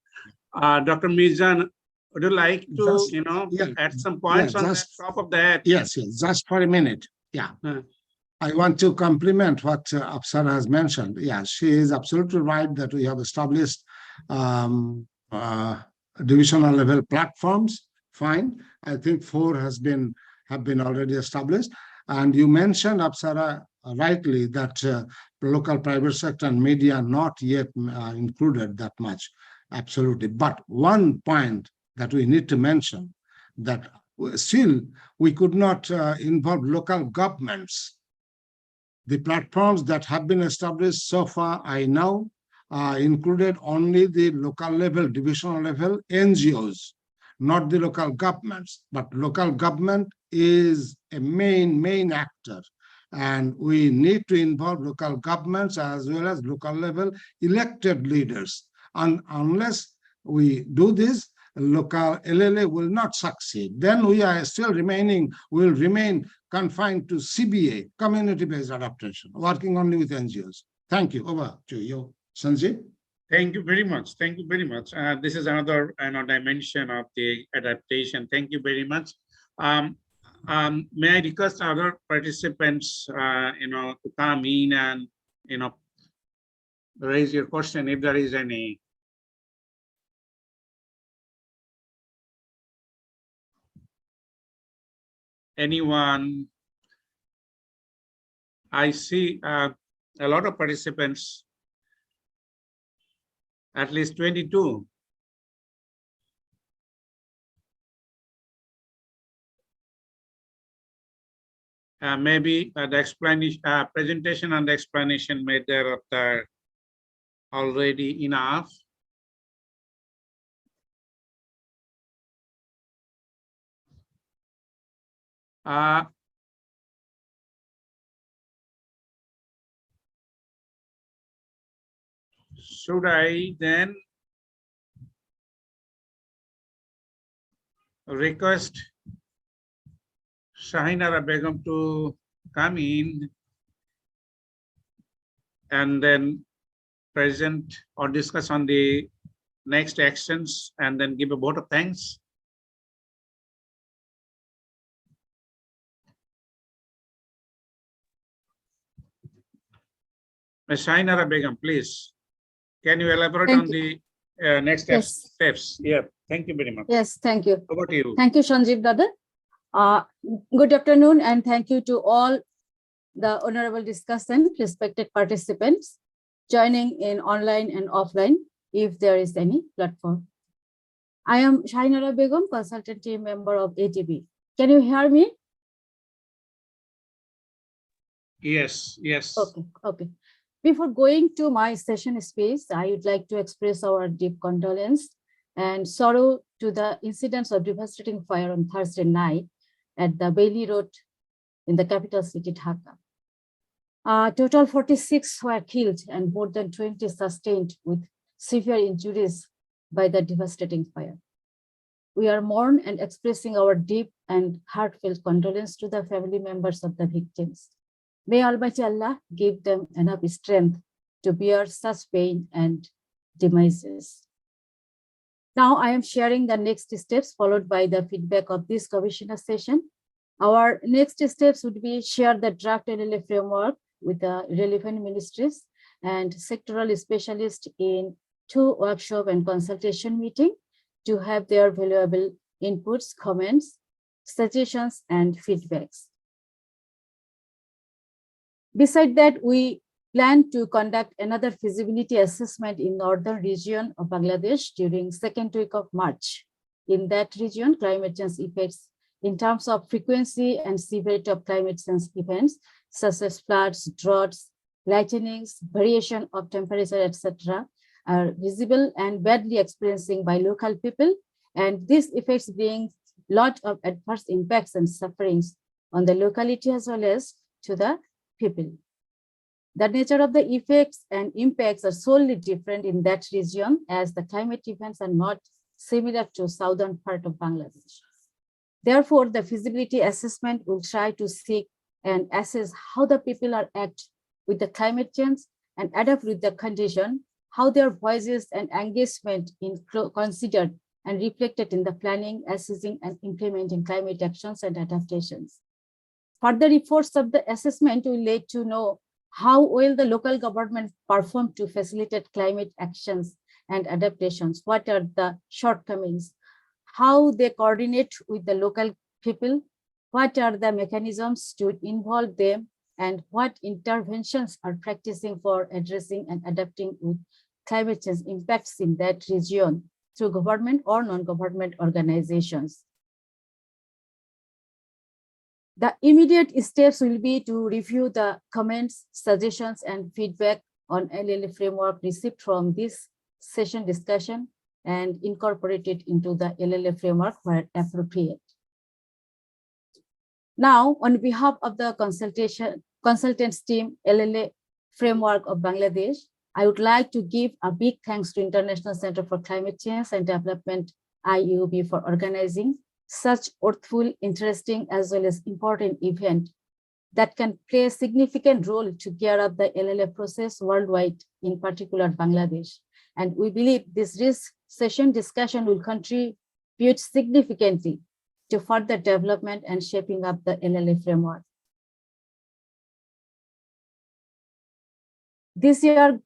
Dr. Mizan, would you like to, Just- add some points on just- top of that? Yes, just for a minute. Yeah. I want to compliment what Apsara has mentioned. Yeah, she is absolutely right that we have established divisional level platforms. Fine. I think 4 have been already established. And you mentioned, Apsara, rightly, that local private sector and media are not yet included that much. Absolutely. But one point that we need to mention, that still we could not involve local governments. The platforms that have been established so far, I know, included only the local level, divisional level NGOs, not the local governments. But local government is a main actor. And we need to involve local governments as well as local level elected leaders. And unless we do this, local LLA will not succeed. Then we are still will remain confined to CBA, community-based adaptation, working only with NGOs. Thank you. Over to you, Sanjeev. Thank you very much. Thank you very much. This is another dimension of the adaptation. Thank you very much. May I request other participants, to come in and, raise your question if there is any. Anyone? I see a lot of participants, at least 22. Maybe the explanation, presentation and explanation made there already enough. Should I then request Shahinara Begum to come in and then present or discuss on the next actions and then give a vote of thanks? Ms. Shahinara Begum, please. Can you elaborate on the next steps? Yeah, thank you very much. Yes, thank you. Over to you. Thank you, Sanjeev Dada. Good afternoon, and thank you to all the honorable discussant, respected participants joining in online and offline, if there is any platform. I am Shahinara Begum, consultant team member of ATB. Can you hear me? Yes, yes. Okay. Before going to my session space, I would like to express our deep condolence and sorrow to the incidents of devastating fire on Thursday night at the Bailey Road in the capital city, Dhaka. Total 46 were killed and more than 20 sustained with severe injuries by the devastating fire. We are mourning and expressing our deep and heartfelt condolence to the family members of the victims. May Almighty Allah give them enough strength to bear such pain and demises. Now I am sharing the next steps followed by the feedback of this Gobeshona session. Our next steps would be share the draft LLA framework with the relevant ministries and sectoral specialists in 2 workshop and consultation meeting to have their valuable inputs, comments, suggestions, and feedbacks. Beside that, we plan to conduct another feasibility assessment in northern region of Bangladesh during 2nd week of March. In that region, climate change effects in terms of frequency and severity of climate change events, such as floods, droughts, lightnings, variation of temperature, etc., are visible and badly experiencing by local people, and these effects bring a lot of adverse impacts and sufferings on the locality as well as to the people. The nature of the effects and impacts are solely different in that region, as the climate events are not similar to southern part of Bangladesh. Therefore, the feasibility assessment will try to seek and assess how the people are act with the climate change and adapt with the condition, how their voices and engagement in considered and reflected in the planning, assessing, and implementing climate actions and adaptations. Further efforts of the assessment will lead to know how well the local government performed to facilitate climate actions and adaptations, what are the shortcomings, how they coordinate with the local people, what are the mechanisms to involve them, and what interventions are practicing for addressing and adapting with climate change impacts in that region through government or non-government organizations. The immediate steps will be to review the comments, suggestions, and feedback on LLA framework received from this session discussion and incorporate it into the LLA framework where appropriate. Now, on behalf of the consultants team, LLA framework of Bangladesh, I would like to give a big thanks to International Center for Climate Change and Development, IUB, for organizing such worthwhile, interesting, as well as important event that can play a significant role to gear up the LLA process worldwide, in particular Bangladesh. And we believe this session discussion will contribute significantly to further development and shaping up the LLA framework. This year,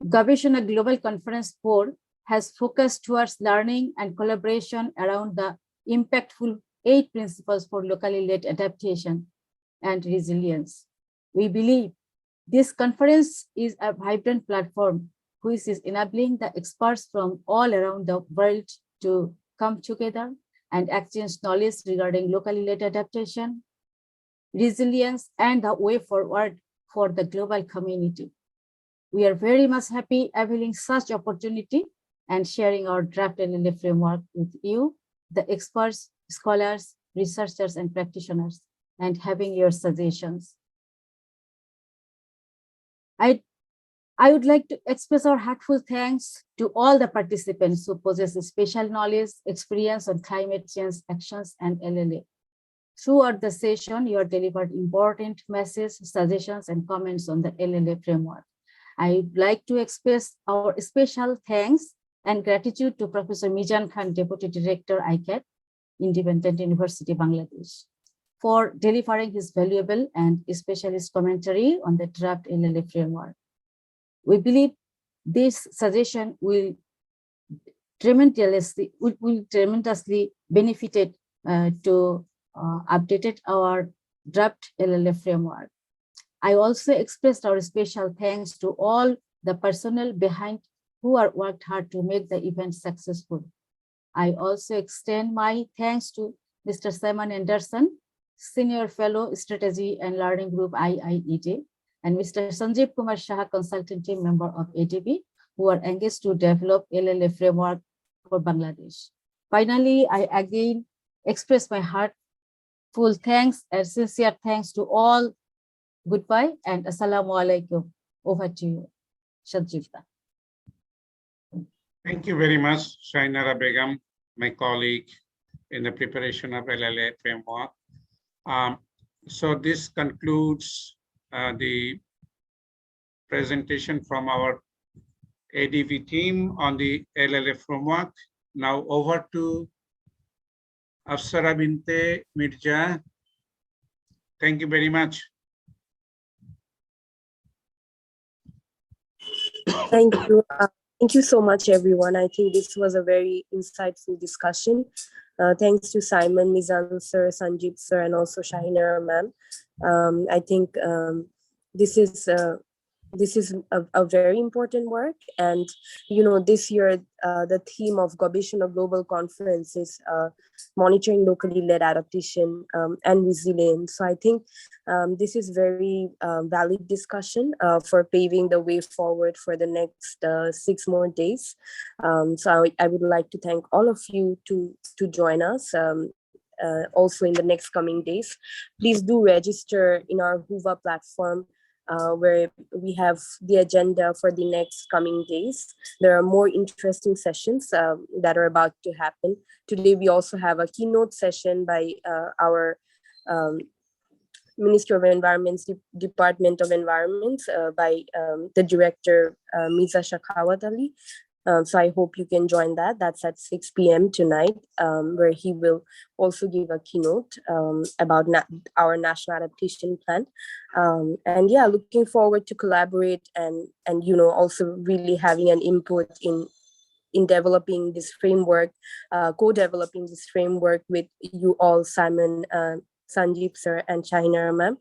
Gobeshona Global Conference 4 has focused towards learning and collaboration around the impactful 8 principles for locally led adaptation and resilience. We believe this conference is a vibrant platform which is enabling the experts from all around the world to come together and exchange knowledge regarding locally led adaptation, resilience, and the way forward for the global community. We are very much happy availing such opportunity and sharing our draft LLA framework with you, the experts, scholars, researchers, and practitioners, and having your suggestions. I would like to express our heartfelt thanks to all the participants who possess special knowledge, experience on climate change actions and LLA. Throughout the session, you have delivered important messages, suggestions, and comments on the LLA framework. I would like to express our special thanks and gratitude to Professor Mizan Khan, Deputy Director, ICAT, Independent University, Bangladesh, for delivering his valuable and specialist commentary on the draft LLA framework. We believe this suggestion will tremendously benefited to updated our draft LLA framework. I also expressed our special thanks to all the personnel behind who are worked hard to make the event successful. I also extend my thanks to Mr. Simon Anderson, Senior Fellow, Strategy and Learning Group, IIED, and Mr. Sanjeev Kumar Shah, Consultant Team Member of ADB, who are engaged to develop LLA framework for Bangladesh. Finally, I again express my heartful thanks and sincere thanks to all. Goodbye and Assalamu alaikum. Over to you, Sanjeevta. Thank you very much, Shainara Begum, my colleague in the preparation of LLA framework. So this concludes the presentation from our ADV team on the LLA framework. Now over to Afsara Binte Mirza. Thank you very much. Thank you. Thank you so much, everyone. I think this was a very insightful discussion. Thanks to Simon, Mizan sir, Sanjeev sir, and also Shahinara ma'am. I think this is a very important work. And, you know, this year, the theme of Gobeshona Global Conference is monitoring locally led adaptation and resilience. So I think this is very valid discussion for paving the way forward for the next 6 more days. So I would like to thank all of you to join us. Also in the next coming days. Please do register in our Whova platform where we have the agenda for the next coming days. There are more interesting sessions that are about to happen. Today, we also have a keynote session by our Ministry of Environment's Department of Environment by the director, Miza Shakhawat Ali. So I hope you can join that. That's at 6 p.m. tonight, where he will also give a keynote about our national adaptation plan. And yeah, looking forward to collaborate and also really having an input in developing this framework, co-developing this framework with you all, Simon, Sanjeev sir, and Shahina ma'am.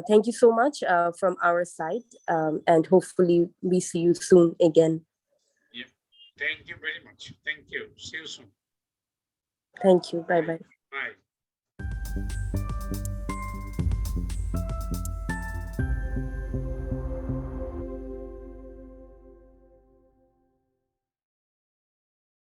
Thank you so much from our side, and hopefully we see you soon again. Yeah. Thank you very much. Thank you. See you soon. Thank you. Bye-bye. Bye.